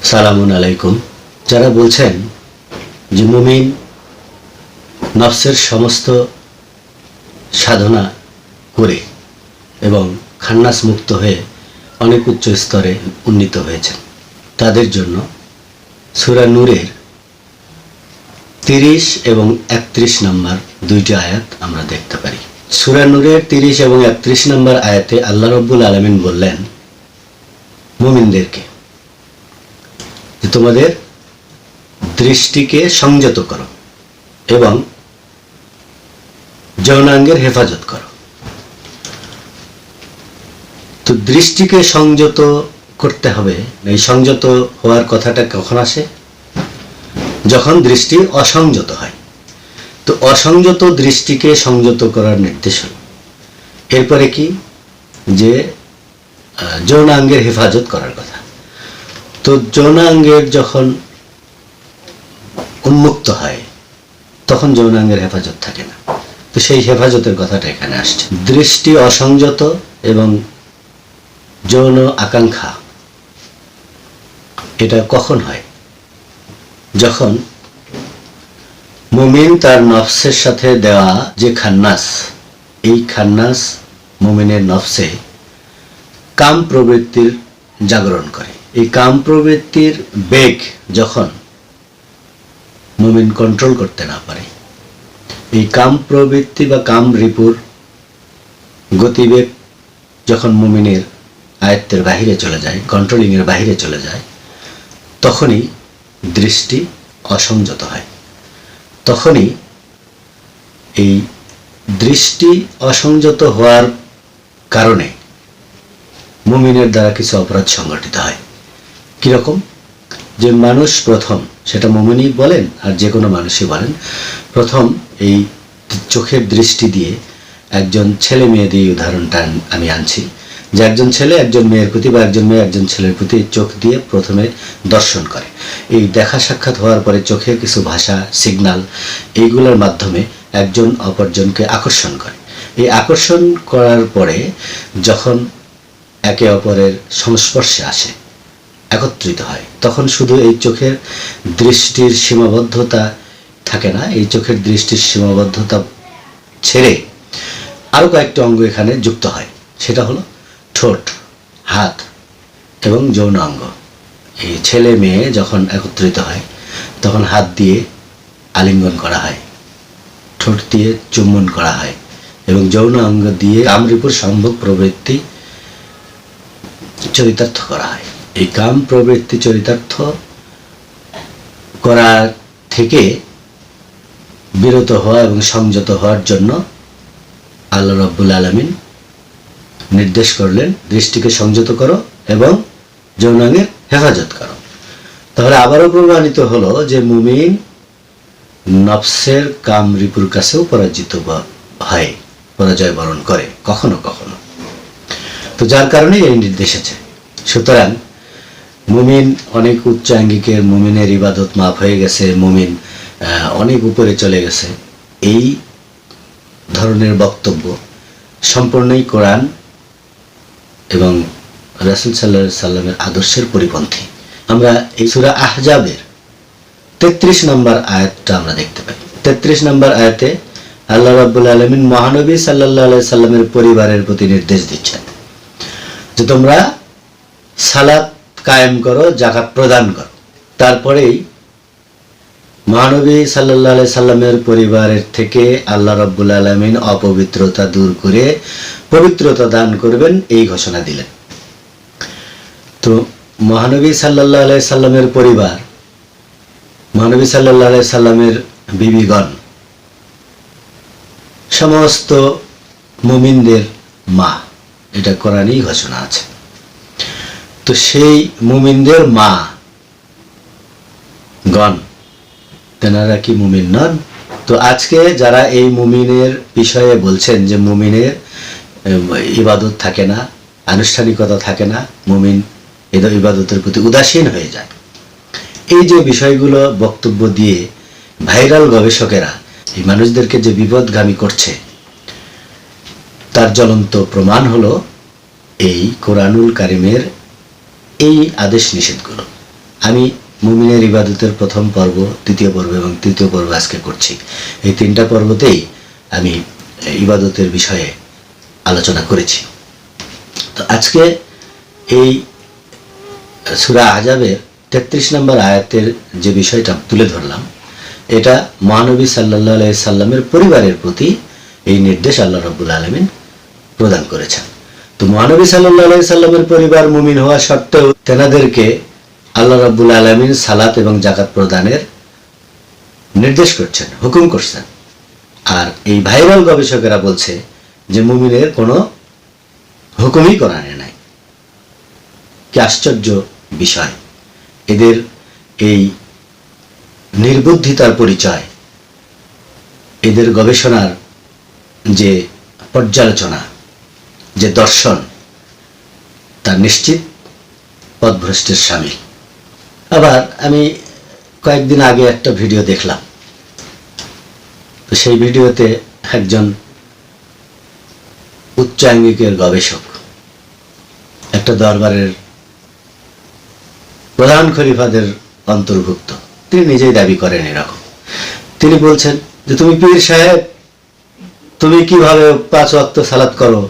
সালামুন আলাইকুম। যারা বলছেন যে মুমিন নফসের সমস্ত সাধনা করে এবং খান্নাস মুক্ত হয়ে অনেক উচ্চ স্তরে উন্নীত হয়েছেন, তাদের জন্য সূরা নূরের 30 এবং 31 নম্বর দুইটি আয়াত আমরা দেখতে পারি। সূরা নূরের 30 এবং 31 নম্বর আয়াতে আল্লাহ রাব্বুল আলামিন বললেন মুমিনদেরকে যে তোমাদের দৃষ্টিকে সংযত করো এবং যৌনাঙ্গের হেফাজত করো। তো দৃষ্টিকে সংযত করতে হবে। এই সংযত হওয়ার কথাটা কখন আসে? যখন দৃষ্টি অসংযত হয়। তো অসংযত দৃষ্টিকে সংযত করার নির্দেশ হল। এরপরে কি যে যৌনাঙ্গের হেফাজত করার কথা। তো যৌনাঙ্গের যখন উন্মুক্ত হয় তখন যৌনাঙ্গের হেফাজত থাকে না। তো সেই হেফাজতের কথাটা এখানে আসছে। দৃষ্টি অসংযত এবং যৌন আকাঙ্ক্ষা এটা কখন হয়? যখন মুমিন তার নফসের সাথে দেওয়া যে খান্নাস, এই খান্নাস মুমিনের নফসে কাম প্রবৃত্তির জাগরণ করে। এই কাম প্রবৃত্তির বেগ যখন মুমিন কন্ট্রোল করতে না পারে, এই কাম প্রবৃত্তি বা কাম রিপুর গতিবেগ যখন মুমিনের আয়ত্তের বাহিরে চলে যায়, কন্ট্রোলিংয়ের বাহিরে চলে যায়, তখনই দৃষ্টি অসংযত হয়। তখনই এই দৃষ্টি অসংযত হওয়ার কারণে মুমিনের দ্বারা কিছু অপরাধ সংঘটিত হয়। কিরকম? যে মানুষ প্রথম, সেটা মুমিনই বলেন আর যে কোনো মানুষই বলেন, প্রথম এই চোখের দৃষ্টি দিয়ে একজন ছেলে মেয়ে দিয়ে উদাহরণটা আমি আনছি, যে একজন ছেলে একজন মেয়ের প্রতি বা একজন মেয়ে একজন ছেলের প্রতি চোখ দিয়ে প্রথমে দর্শন করে। এই দেখা সাক্ষাৎ হওয়ার পরে চোখের কিছু ভাষা, সিগন্যাল, এইগুলোর মাধ্যমে একজন অপরজনকে আকর্ষণ করে। এই আকর্ষণ করার পরে যখন একে অপরের সংস্পর্শে আসে, একত্রিত হয়, তখন শুধু এই চোখের দৃষ্টির সীমাবদ্ধতা থাকে না। এই চোখের দৃষ্টির সীমাবদ্ধতা ছেড়ে আরও কয়েকটি অঙ্গ এখানে যুক্ত হয়। সেটা হলো ঠোঁট, হাত এবং যৌন অঙ্গ। এই ছেলে মেয়ে যখন একত্রিত হয় তখন হাত দিয়ে আলিঙ্গন করা হয়, ঠোঁট দিয়ে চুম্বন করা হয় এবং যৌন অঙ্গ দিয়ে কামরিপুর সম্ভোগ প্রবৃত্তি চরিতার্থ করা হয়। এই কাম প্রবৃত্তি চরিতার্থ করা থেকে বিরত হওয়া এবং সংযত হওয়ার জন্য আল্লাহ রাব্বুল আলামিন নির্দেশ করলেন দৃষ্টিকে সংযত করো এবং যৌনাঙ্গের হেফাজত করো। তাহলে আবারও প্রমাণিত হলো যে মুমিন নফসের কাম রিপুর কাছেও পরাজিত হয়, পরাজয় বরণ করে কখনো কখনো। তো যার কারণে এই নির্দেশ আছে। সুতরাং মুমিন অনেক উচ্চাঙ্গিকের, মুমিনের ইবাদত মাফ হয়ে গেছে, মুমিন অনেক উপরে চলে গেছে, এই ধরনের বক্তব্য সম্পূর্ণই কোরআন এবং রাসূল সাল্লাল্লাহু আলাইহি সাল্লামের আদর্শের পরিপন্থী। আমরা এই সূরা আহজাবের 33 নম্বর আয়াতটা আমরা দেখতে পাই। 33 নম্বর আয়াতে আল্লাহ রাব্বুল আলামিন মহানবী সাল্লাল্লাহু আলাইহি সাল্লামের পরিবারের প্রতি নির্দেশ দিচ্ছেন যে তোমরা সালাত কায়েম করো, যাকাত প্রদান করো। তারপরেই মহানবী সাল্লাল্লাহু আলাইহি সাল্লামের পরিবারের থেকে আল্লাহ রাব্বুল আলামিন অপবিত্রতা দূর করে পবিত্রতা দান করবেন, এই ঘোষণা দিলেন। তো মহানবী সাল্লাল্লাহু আলাইহি সাল্লামের পরিবার, মহানবী সাল্লাল্লাহু আলাইহি সাল্লামের বিবিগণ সমস্ত মুমিনদের মা, এটা কোরআনেই ঘোষণা আছে। তো সেই মুমিনদের মা গণ, তেনারা কি মুমিন নন? তো আজকে যারা এই মুমিনের বিষয়ে বলছেন যে মুমিনের ইবাদত থাকে না, আনুষ্ঠানিকতা থাকে না, মুমিন এদের ইবাদতের প্রতি উদাসীন হয়ে যায়, এই যে বিষয়গুলো বক্তব্য দিয়ে ভাইরাল গবেষকেরা এই মানুষদেরকে যে বিপদগামী করছে, তার জ্বলন্ত প্রমাণ হলো এই কোরআনুল কারিমের এই আদেশ নিষেধগুলো। আমি মুমিনের ইবাদতের প্রথম পর্ব, দ্বিতীয় পর্ব এবং তৃতীয় পর্ব আজকে করছি। এই 3টা পর্বতেই আমি ইবাদতের বিষয়ে আলোচনা করেছি। তো আজকে এই সূরা আহজাবের 33 নম্বর আয়াতের যে বিষয়টা তুলে ধরলাম, এটা মহানবী সাল্লাল্লাহু আলাইহি সাল্লামের পরিবারের প্রতি এই নির্দেশ আল্লাহ রাব্বুল আলামিন প্রদান করেছেন। তো মহানবী সাল্লাল্লাহু আলাইহি সাল্লামের পরিবার মুমিন হওয়া সত্ত্বেও তেনাদেরকে আল্লাহ রাব্বুল আলামিন সালাত এবং যাকাত প্রদানের নির্দেশ করছেন, হুকুম করছেন। আর এই ভাইরাল গবেষকেরা বলছে যে মুমিনের কোনো হুকুমই কোরআনে নাই। কি আশ্চর্য বিষয়! এদের এই নির্বুদ্ধিতার পরিচয়, এদের গবেষণার যে পর্যালোচনা, যে দর্শন, তার নিশ্চিত পথভ্রষ্টের শামিল। আবার আমি কয়েকদিন আগে একটা ভিডিও দেখলাম। তো সেই ভিডিওতে একজন উচ্চাঙ্গিকের গবেষক, একটা দরবারের প্রধান খলিফাদের অন্তর্ভুক্ত, তিনি নিজেই দাবি করেন এরকম। তিনি বলছেন যে তুমি পীর সাহেব, তুমি কিভাবে 5 ওয়াক্ত সালাত করো?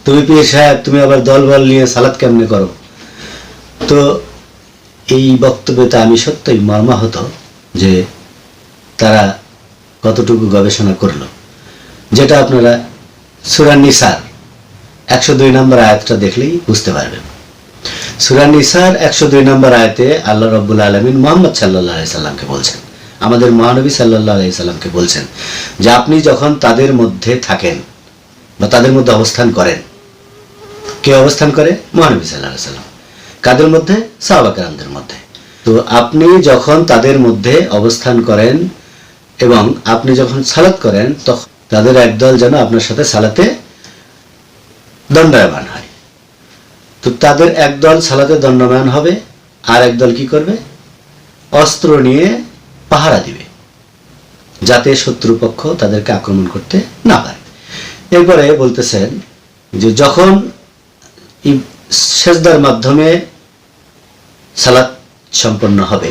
তুমি পীর সাহেব, তুমি আবার দলবল নিয়ে সালাত কেমনে করো? তো এই বক্তব্যটা আমি সত্যই মর্মাহত যে তারা কতটুকু গবেষণা করলো, যেটা আপনারা সূরা নিসার 102 নম্বর আয়াতটা দেখলেই বুঝতে পারবেন। সূরা নিসার 102 নম্বর আয়াতে আল্লাহ রাব্বুল আলামিন মুহাম্মদ সাল্লাল্লাহু আলাইহি সাল্লামকে বলছেন, আমাদের মহানবী সাল্লাল্লাহু আলাইহি সাল্লামকে বলছেন যে আপনি যখন তাদের মধ্যে থাকেন বা তাদের মধ্যে অবস্থান করেন, কে অবস্থান করে? মহানবী সাল্লাল্লাহু আলাইহি সাল্লাম। কাদের মধ্যে? সাহাবা কেরামদের মধ্যে। তো আপনি যখন তাদের মধ্যে অবস্থান করেন এবং আপনি যখন সালাত করেন, তখন তাদের একদল যেন আপনার সাথে সালাতে দণ্ডায়মান হয়। তো তাদের একদল সালাতে দণ্ডায়মান হবে, আর একদল কি করবে? অস্ত্র নিয়ে পাহারা দিবে, যাতে শত্রুপক্ষ তাদেরকে আক্রমণ করতে না পারে। এরপরে বলতেছেন যে যখন সেজদার মাধ্যমে সালাত সম্পন্ন হবে,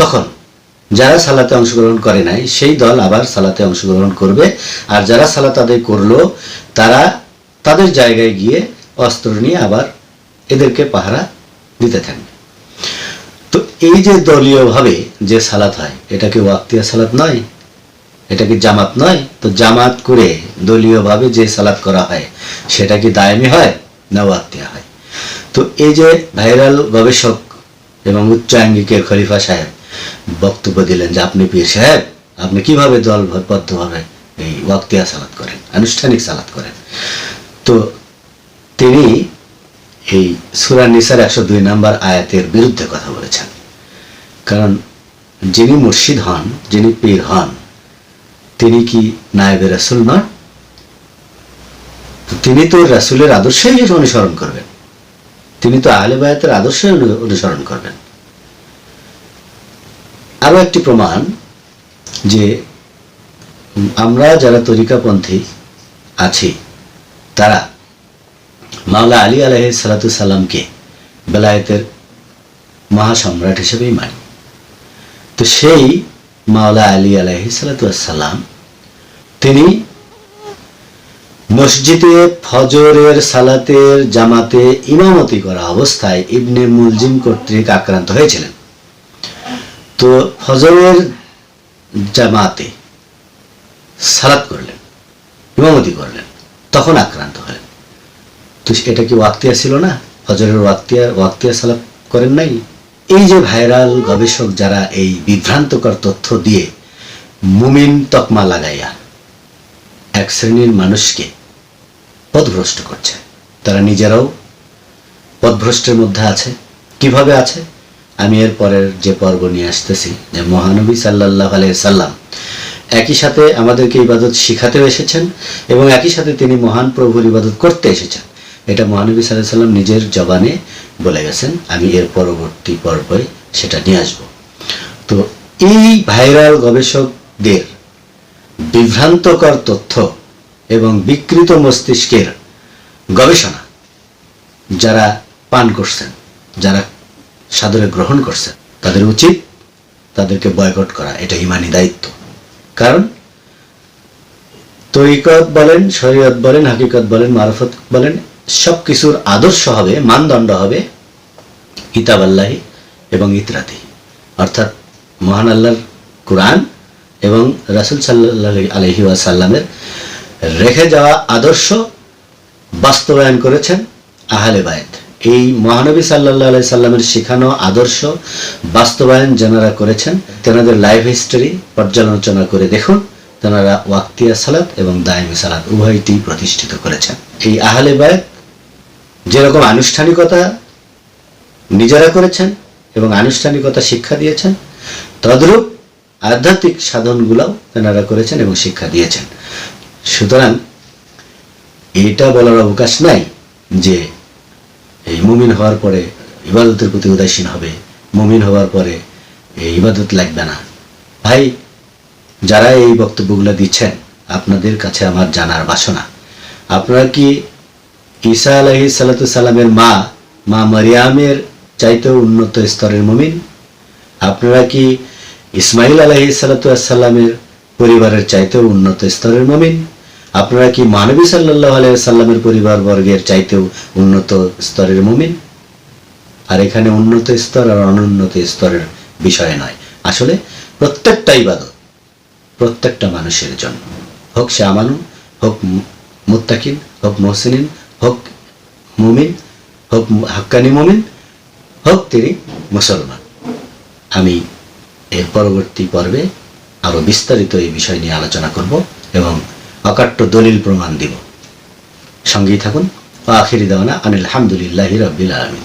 তখন যারা সালাতে অংশগ্রহণ করে নাই সেই দল আবার সালাতে অংশগ্রহণ করবে, আর যারা সালাত আদায় করলো তারা তাদের জায়গায় গিয়ে অস্ত্র নিয়ে আবার এদেরকে পাহারা দিতে থাকবে। তো এই যে দলীয়ভাবে যে সালাত হয়, এটা কি ওয়াক্তিয়া সালাত নয়? এটা কি জামাত নয়? তো জামাত করে দলীয়ভাবে যে সালাত করা হয়, সেটা কি দায়মি হয় না ওয়াক্তিয়া হয়? তো এই যে ভাইরাল গবেষক এবং উচ্চাঙ্গিকের খলিফা সাহেব বক্তব্য দিলেন যে আপনি পীর সাহেব, আপনি কিভাবে দলবদ্ধভাবে এই ওয়াক্তিয়া সালাত করেন, আনুষ্ঠানিক সালাত করেন? তো তিনি এই সূরা নিসার 102 নম্বর আয়াতের বিরুদ্ধে কথা বলেছেন। কারণ যিনি মুর্শিদ হন, যিনি পীর হন, তিনি কি নায়েবে রাসূল নন? তিনি তো রাসূলের আদর্শই অনুসরণ করবেন, তিনি তো আহলে বায়াতের আদর্শই অনুসরণ করবেন। আরো একটি প্রমাণ যে আমরা যারা তরিকাপন্থী আছি, তারা মাওলা আলী আলাইহিস সালাতু সালামকে বেলায়েতের মহাসম্রাট হিসেবেই মানি। তো সেই মাওলা আলী আলাইহিস সালাতু সালাম তিনি মসজিদে ফজরের সালাতের জামাতে ইমামতি করা অবস্থায় ইবনে মুলজিম কর্তৃক আক্রান্ত হয়েছিলেন। তো ফজরের জামাতে সালাত করলেন, ইমামতি করলেন, তখন আক্রান্ত হলেন। তো এটা কি ওয়াক্তিয়া ছিল না? ফজরের ওয়াক্তিয়া সালাত করেন নাই? এই যে ভাইরাল গবেষক যারা এই বিভ্রান্তকর তথ্য দিয়ে মুমিন তকমা লাগাইয়া এক শ্রেণীর মানুষকে পথভ্রষ্ট করছে, তারা নিজেরাও পথভ্রষ্টের মধ্যে আছে। কিভাবে আছে? আমি এর পরের যে পর্ব নিয়ে আসতেছি, যে মহানবী সাল্লাল্লাহু আলাইহি সাল্লাম একই সাথে আমাদেরকে ইবাদত শিখাতেও এসেছেন এবং একই সাথে তিনি মহান প্রভুর ইবাদত করতে এসেছেন। এটা মহানবী সাল্লাল্লাহু আলাইহি সাল্লাম নিজের জবানে বলে গেছেন। আমি এর পরবর্তী পর্বে সেটা নিয়ে আসব। তো এই ভাইরাল গবেষকদের বিভ্রান্তকর তথ্য এবং বিকৃত মস্তিষ্কের গবেষণা যারা পান করছেন, যারা সাদরে গ্রহণ করছেন, তাদের উচিত তাদেরকে বয়কট করা, এটা ইমানি দায়িত্ব। কারণ তরিকত বলেন, শরীয়ত বলেন, হাকিকত বলেন, মারফত বলেন, সব কিছুর আদর্শ হবে, মানদণ্ড হবে কিতাব আল্লাহি এবং ইতরাতি, অর্থাৎ মহান আল্লাহর কোরআন এবং রাসূল সাল্লাল্লাহু আলাইহি ওয়াসাল্লামের রেখে যাওয়া আদর্শ বাস্তবায়ন করেছেন আহলে বায়ত। এই মহানবী সাল্লাল্লাহু আলাইহি সাল্লামের শেখানো আদর্শ বাস্তবায়ন যারা করেছেন, তেনাদের লাইফ হিস্টোরি পর্যালোচনা করে দেখুন, তেনারা ওয়াক্তিয়া সালাত এবং দায়মি সালাত উভয়টি প্রতিষ্ঠিত করেছেন। এই আহলে বায়ত যেরকম আনুষ্ঠানিকতা নিজেরা করেছেন এবং আনুষ্ঠানিকতা শিক্ষা দিয়েছেন, তদ্রূপ আধ্যাত্মিক সাধনগুলোও তেনারা করেছেন এবং শিক্ষা দিয়েছেন। সুতরাং এটা বলার অবকাশ নাই যে এই মুমিন হওয়ার পরে ইবাদতের প্রতি উদাসীন হবে, মুমিন হওয়ার পরে এই ইবাদত লাগবে না। ভাই, যারা এই বক্তব্যগুলো দিচ্ছেন, আপনাদের কাছে আমার জানার বাসনা, আপনারা কি ঈসা আলাইহিস সালাতু সালামের মা মারিয়ামের চাইতেও উন্নত স্তরের মুমিন? আপনারা কি ইসমাইল আলাইহিস সালাতু সালামের পরিবারের চাইতেও উন্নত স্তরের মুমিন? আপনারা কি মহানবী সাল্লাল্লাহু আলাইহি সাল্লামের পরিবার বর্গের চাইতেও উন্নত স্তরের মুমিন? আর এখানে উন্নত স্তর আর অনুন্নত স্তরের বিষয় নয়, আসলে প্রত্যেকটা ইবাদত প্রত্যেকটা মানুষের জন্য, হোক সে আমানু, হোক মুত্তাকিন, হোক মুহসিনিন, হোক মুমিন, হোক হাক্কানি মুমিন, হোক তিনি মুসলমান। আমি এর পরবর্তী পর্বে আরো বিস্তারিত এই বিষয় নিয়ে আলোচনা করব এবং অকাট্য দলিল প্রমাণ দিব। সঙ্গেই থাকুন। আখিরি দাওয়ানা আনিল হামদুলিল্লাহি রাব্বিল আলামিন।